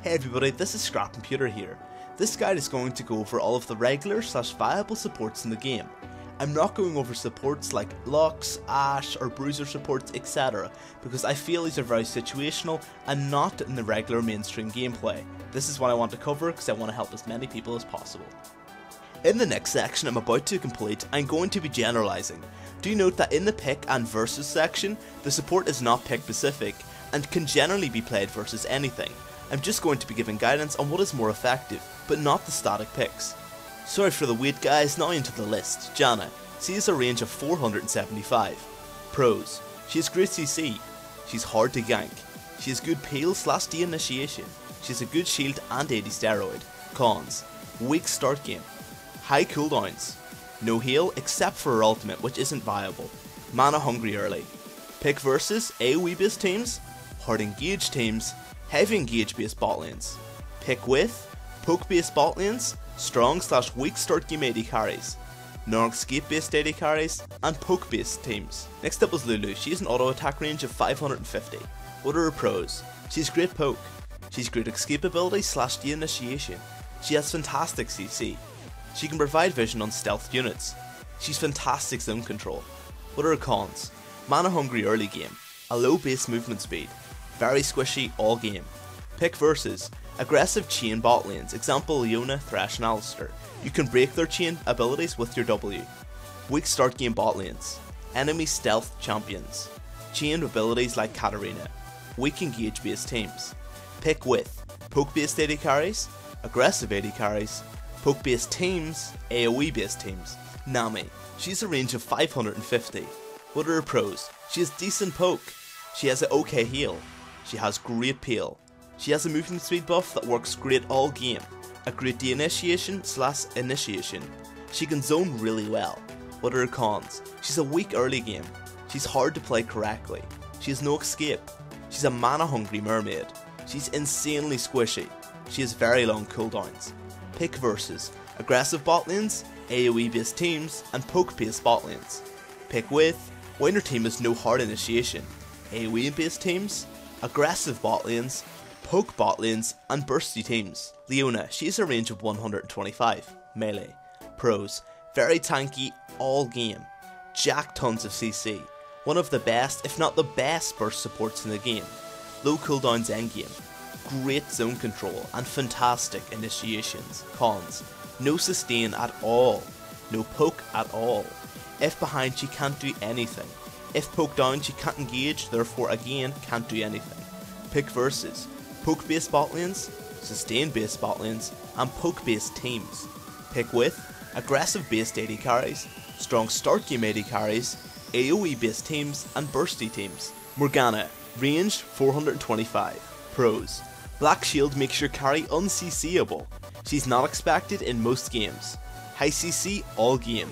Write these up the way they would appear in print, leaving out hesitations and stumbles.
Hey everybody, this is ScrapComputer here. This guide is going to go over all of the regular / viable supports in the game. I'm not going over supports like Lux, Ash or Bruiser supports etc. because I feel these are very situational and not in the regular mainstream gameplay. This is what I want to cover because I want to help as many people as possible. In the next section I'm about to complete, I'm going to be generalizing. Do note that in the pick and versus section, the support is not pick specific and can generally be played versus anything. I'm just going to be giving guidance on what is more effective, but not the static picks. Sorry for the wait guys, now into the list. Janna. She has a range of 475. Pros. She has great CC. She's hard to gank. She has good peel / de-initiation. She has a good shield and AD steroid. Cons. Weak start game. High cooldowns. No heal except for her ultimate, which isn't viable. Mana hungry early. Pick versus AoE based teams, hard engaged teams, heavy engage based bot lanes. Pick with poke based bot lanes, strong / weak start game AD carries, non-escape based AD carries, and poke based teams. Next up was Lulu. She has an auto attack range of 550. What are her pros? She's great poke. She's great escape ability / de-initiation. She has fantastic CC. She can provide vision on stealth units. She's fantastic zone control. What are her cons? Mana hungry early game, a low base movement speed, very squishy all game. Pick versus aggressive chain bot lanes, example Leona, Thresh and Alister. You can break their chain abilities with your W. Weak start game bot lanes, enemy stealth champions, chain abilities like Katarina. Weak engage based teams. Pick with poke based AD carries, aggressive AD carries, poke based teams, AoE based teams. Nami. She's a range of 550. What are her pros? She has decent poke. She has an okay heal. She has great peel. She has a movement speed buff that works great all game. A great de-initiation / initiation. She can zone really well. What are her cons? She's a weak early game. She's hard to play correctly. She has no escape. She's a mana hungry mermaid. She's insanely squishy. She has very long cooldowns. Pick versus aggressive bot lanes, AoE based teams, and poke based bot lanes. Pick with when your team has no hard initiation, AoE based teams, aggressive bot lanes, poke bot lanes, and bursty teams. Leona. She has a range of 125. Melee. Pros. Very tanky all game. Jack tons of CC. One of the best, if not the best burst supports in the game. Low cooldowns endgame. Great zone control and fantastic initiations. Cons. No sustain at all. No poke at all. If behind she can't do anything. If poke down she can't engage, therefore again can't do anything. Pick versus poke based bot lanes, sustain based bot lanes, and poke based teams. Pick with aggressive based AD carries, strong start game AD carries, AoE based teams, and bursty teams. Morgana. Range 425. Pros. Black shield makes your carry unCCable. She's not expected in most games. High CC all game.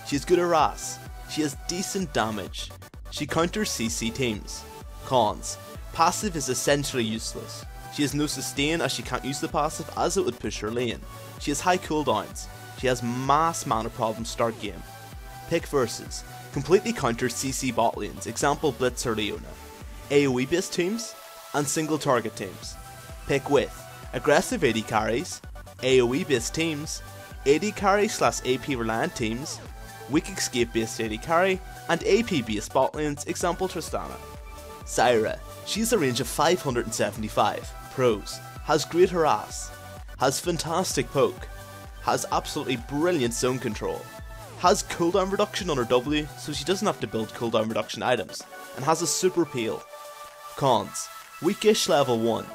She has good harass. She has decent damage. She counters CC teams. Cons. Passive is essentially useless. She has no sustain as she can't use the passive as it would push her lane. She has high cooldowns. She has mass mana problem start game. Pick versus completely counters CC bot lanes, example Blitz or Leona. AoE based teams and single target teams. Pick with aggressive AD carries, AoE based teams, AD carry / AP reliant teams, weak escape based AD carry, and AP based bot lanes, example Tristana. Zyra. She has a range of 575. Pros. Has great harass. Has fantastic poke. Has absolutely brilliant zone control. Has cooldown reduction on her W so she doesn't have to build cooldown reduction items. And has a super peel. Cons. Weakish level 1.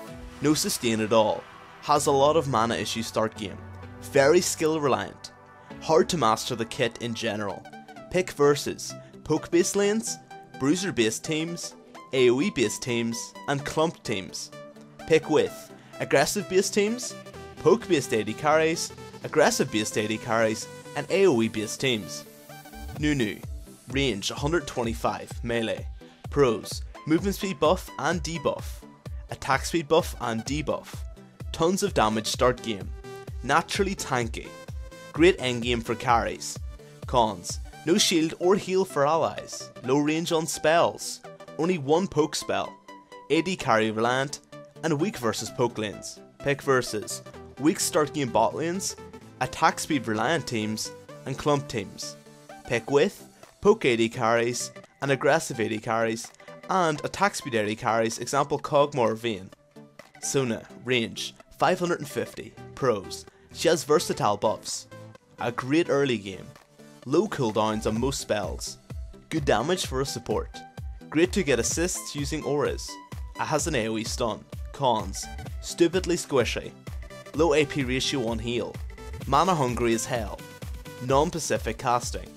No sustain at all. Has a lot of mana issues start game. Very skill reliant. Hard to master the kit in general. Pick versus poke based lanes, bruiser based teams, AoE based teams, and clump teams. Pick with aggressive based teams, poke based AD carries, aggressive based AD carries, and AoE based teams. Nunu. Range 125. Melee. Pros. Movement speed buff and debuff. Attack speed buff and debuff. Tons of damage start game. Naturally tanky. Great endgame for carries. Cons. No shield or heal for allies. Low range on spells. Only one poke spell. AD carry reliant. And weak versus poke lanes. Pick versus weak start game bot lanes, attack speed reliant teams, and clump teams. Pick with poke AD carries and aggressive AD carries, and attack speed AD carries, example Kog'Maw or Vayne. Sona, range 550, pros, she has versatile buffs, a great early game, low cooldowns on most spells, good damage for a support, great to get assists using auras, it has an AoE stun. Cons, stupidly squishy, low AP ratio on heal, mana hungry as hell, non-Pacific casting.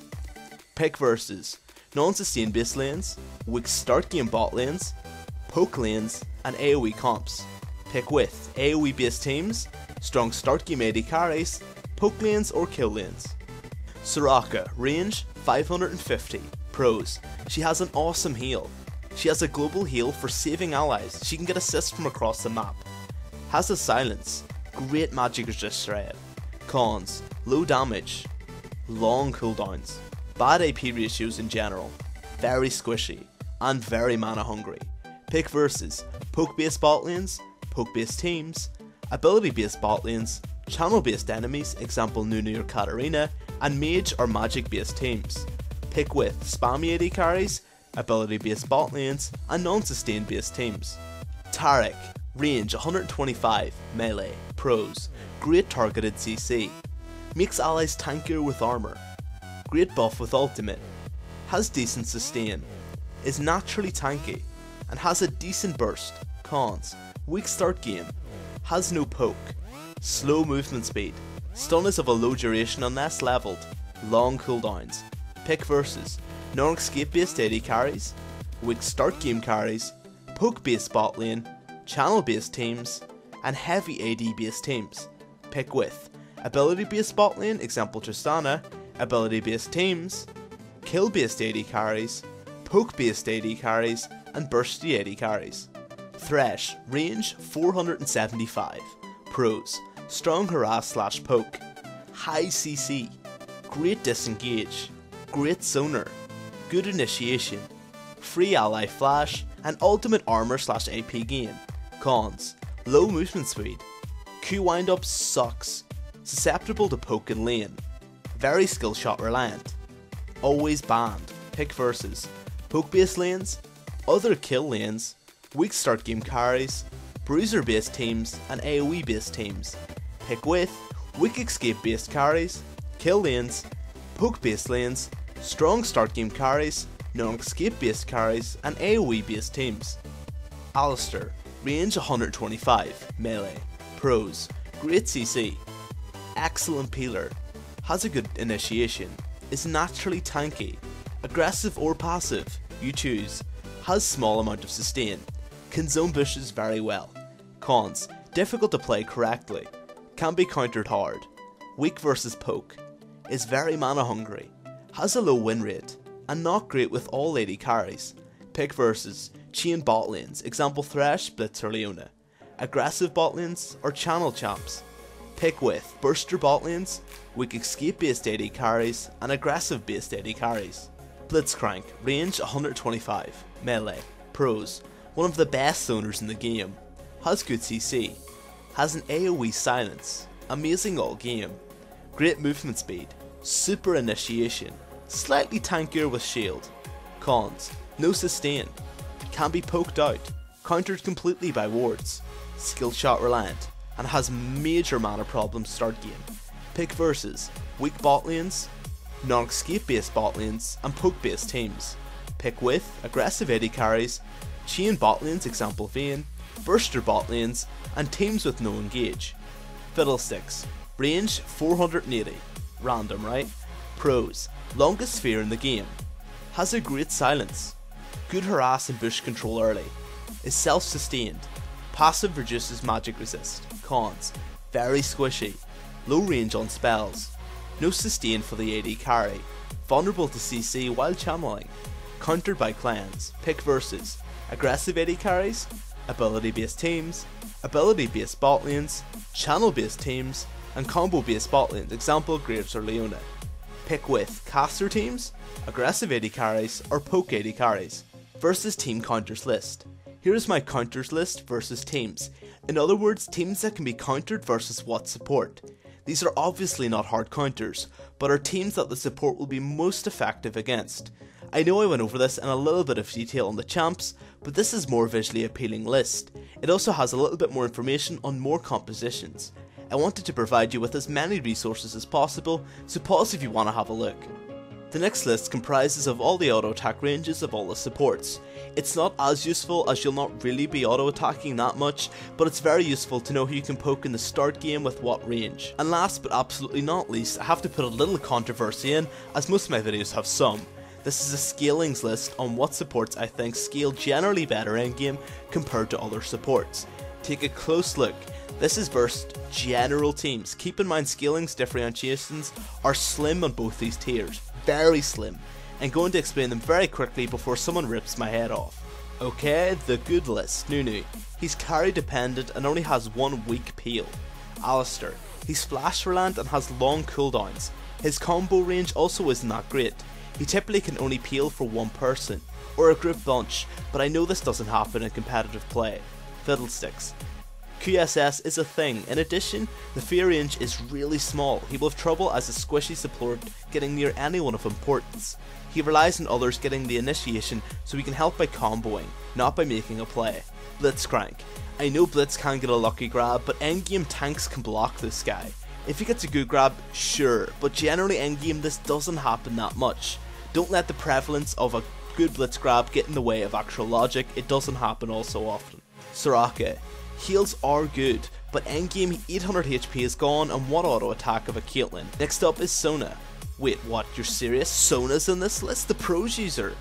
Pick versus non-sustain base lanes, weak start game bot lanes, poke lanes, and AoE comps. Pick with AoE based teams, strong start game AD carries, poke lanes or kill lanes. Soraka, range 550, pros, she has an awesome heal. She has a global heal for saving allies, she can get assists from across the map. Has a silence, great magic resist thread. Cons, low damage, long cooldowns, bad AP ratios in general, very squishy, and very mana hungry. Pick versus poke based bot lanes, poke based teams, ability based bot lanes, channel based enemies, example Nunu or Katarina, and mage or magic based teams. Pick with spammy AD carries, ability based bot lanes, and non-sustain based teams. Taric, range 125, melee, pros, great targeted CC, makes allies tankier with armor, great buff with ultimate, has decent sustain, is naturally tanky, and has a decent burst. Cons, weak start game, has no poke, slow movement speed, stun is of a low duration unless leveled, long cooldowns. Pick versus non-escape based AD carries, weak start game carries, poke based bot lane, channel based teams, and heavy AD based teams. Pick with ability based bot lane, example Tristana, ability based teams, kill based AD carries, poke based AD carries, and bursty AD carries. Thresh, range 475, pros, strong harass / poke, high CC, great disengage, great zoner, good initiation, free ally flash, and ultimate armor / AP gain. Cons, low movement speed, Q wind up sucks, susceptible to poke and lane, very skill shot reliant, always banned. Pick versus poke based lanes, other kill lanes, weak start game carries, Bruiser based teams, and AoE based teams. Pick with weak escape based carries, kill lanes, poke based lanes, strong start game carries, non-escape based carries, and AoE based teams. Alister, range 125, melee, pros, great CC, excellent peeler, has a good initiation, is naturally tanky, aggressive or passive, you choose, has small amount of sustain, can zone bushes very well. Cons, difficult to play correctly, can be countered hard, weak versus poke, is very mana hungry, has a low win rate, and not great with all AD carries. Pick versus chain bot lanes, example Thresh, Blitz or Leona, aggressive bot lanes or channel champs. Pick with burster bot lanes, weak escape based AD carries, and aggressive based AD carries. BlitzCrank, range 125, melee, pros, one of the best zoners in the game, has good CC, has an AoE silence, amazing all game, great movement speed, super initiation, slightly tankier with shield. Cons, no sustain, can be poked out, countered completely by wards, skill shot reliant, and has major mana problems start game. Pick versus weak bot lanes, non-escape based bot lanes, and poke based teams. Pick with aggressive AD carries, chain bot lanes, example Vayne, burster bot lanes, and teams with no engage. FiddleSticks, range 480, random right? Pros, longest sphere in the game, has a great silence, good harass and bush control early, is self-sustained, passive reduces magic resist. Cons, very squishy, low range on spells, no sustain for the AD carry, vulnerable to CC while channeling, countered by clans. Pick versus aggressive AD carries, ability based teams, ability based bot lanes, channel based teams, and combo based bot lanes, example Graves or Leona. Pick with caster teams, aggressive AD carries, or poke AD carries. Versus team counters list. Here's my counters list versus teams. In other words, teams that can be countered versus what support. These are obviously not hard counters, but are teams that the support will be most effective against. I know I went over this in a little bit of detail on the champs, but this is more visually appealing list. It also has a little bit more information on more compositions. I wanted to provide you with as many resources as possible, so pause if you want to have a look. The next list comprises of all the auto attack ranges of all the supports. It's not as useful as you'll not really be auto attacking that much, but it's very useful to know who you can poke in the start game with what range. And last but absolutely not least, I have to put a little controversy in, as most of my videos have some. This is a scalings list on what supports I think scale generally better endgame compared to other supports. Take a close look. This is versus general teams. Keep in mind scalings differentiations are slim on both these tiers. Very slim. I'm going to explain them very quickly before someone rips my head off. Okay, the good list. Nunu. He's carry dependent and only has one weak peel. Alister. He's flash reliant and has long cooldowns. His combo range also isn't that great. He typically can only peel for one person, or a group bunch, but I know this doesn't happen in competitive play. FiddleSticks. QSS is a thing. In addition, the fear range is really small. He will have trouble as a squishy support getting near anyone of importance. He relies on others getting the initiation so he can help by comboing, not by making a play. BlitzCrank. I know Blitz can get a lucky grab, but endgame tanks can block this guy. If he gets a good grab, sure, but generally endgame this doesn't happen that much. Don't let the prevalence of a good Blitz grab get in the way of actual logic, it doesn't happen all so often. Soraka. Heals are good, but endgame 800 HP is gone and what auto attack of a Caitlyn. Next up is Sona. Wait, what, you're serious? Sona's in this list? The pros user?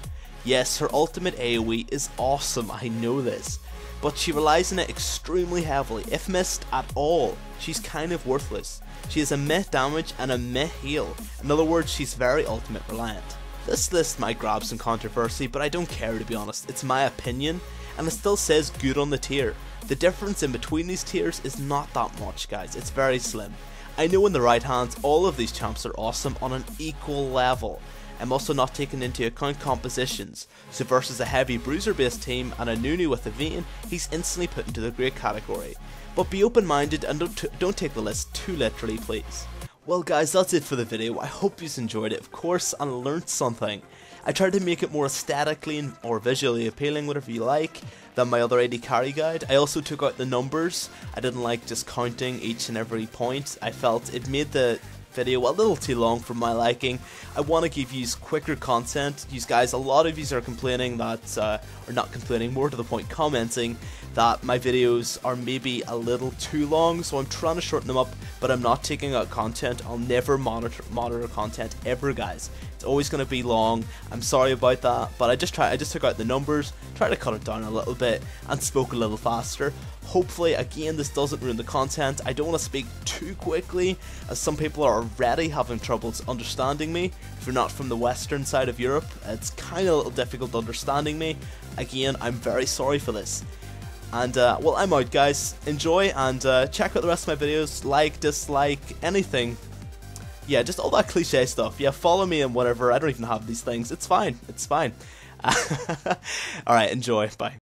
Yes, her ultimate AoE is awesome, I know this, but she relies on it extremely heavily. If missed at all, she's kind of worthless. She has a meh damage and a meh heal. In other words, she's very ultimate reliant. This list might grab some controversy, but I don't care to be honest, it's my opinion, and it still says good on the tier. The difference in between these tiers is not that much guys, it's very slim. I know in the right hands all of these champs are awesome on an equal level. I'm also not taking into account compositions, so versus a heavy Bruiser based team and a Nunu with a Vayne, he's instantly put into the great category. But be open minded and don't take the list too literally please. Well guys, that's it for the video. I hope you enjoyed it of course and learnt something. I tried to make it more aesthetically or visually appealing, whatever you like, than my other AD carry guide. I also took out the numbers. I didn't like just counting each and every point. I felt it made the video a little too long for my liking. I want to give you quicker content. You guys, a lot of you are complaining that, or not complaining, more to the point commenting that my videos are maybe a little too long, so I'm trying to shorten them up, but I'm not taking out content. I'll never monitor content ever guys. It's always going to be long. I'm sorry about that, but I just took out the numbers, tried to cut it down a little bit, and spoke a little faster. Hopefully, again, this doesn't ruin the content. I don't want to speak too quickly, as some people are already having troubles understanding me. If you're not from the western side of Europe, it's kind of a little difficult understanding me. Again, I'm very sorry for this. And, well, I'm out, guys. Enjoy, and check out the rest of my videos. Like, dislike, anything. Yeah, just all that cliche stuff. Yeah, follow me and whatever. I don't even have these things. It's fine. It's fine. Alright, enjoy. Bye.